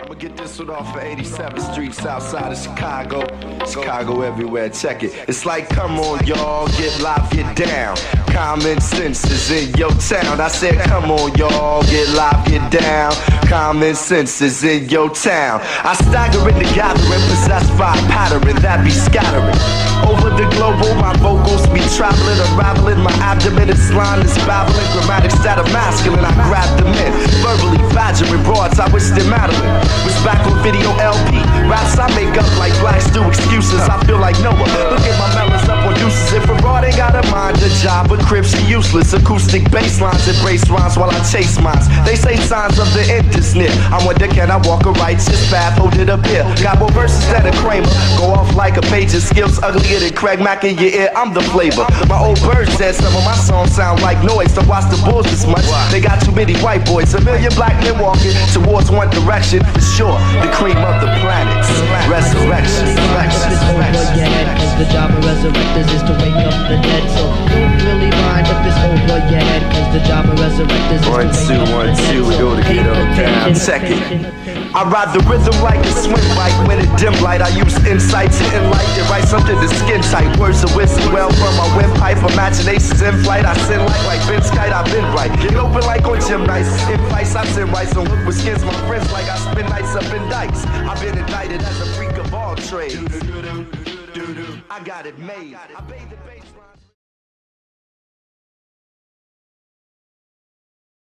I'ma get this one off of 87th Street, south side of Chicago. Chicago everywhere, check it. It's like, come on, y'all, get live, get down. Common sense is in your town. I said, come on, y'all, get live, get down. Common sense is in your town. I stagger in the gathering, possessed by a pattern that be scattering. Over the global, my vocals be traveling, unraveling. My abdomen is line is babbling. Grammatics that are masculine, I grab them in. Verbally badgering broads, I wish they're mattering. Was back on video LP. Raps I make up like blacks do excuses. I feel like Noah. Look at my melons up on deuces. If a broad ain't got a mind, a job, but cribs are useless. Acoustic bass lines embrace rhymes while I chase mines. They say signs of the end is near. I wonder, can I walk a righteous path? Hold it up here. Got more verses than a Kramer. Go off like a page of skills uglier than Craig Mack in your ear. I'm the flavor. My old bird said some of my songs sound like noise. Don't watch the Bulls this much. They got too many white boys. A million black men walking towards one direction. For sure, the cream of the planets. Resurrection. Cause the job of resurrectors is to wake up the dead. So don't really mind if it's over your head. Cause the job of resurrectors is to wake up the dead. 1, 2, 1, 2, we go to get up down. Second, I ride the rhythm like a swim bike. When it dim light, I use insight to enlighten. Write something that's skin tight. Words of wisdom well from my windpipe. Imaginations in flight. I sin like Vince Kite. I've been right. Get open like on gym nights. In fights, I sin right. So look with skins, my friends like I spend nights up in dikes. I've been indicted as a freak of all trades. I got it made. I paid the base.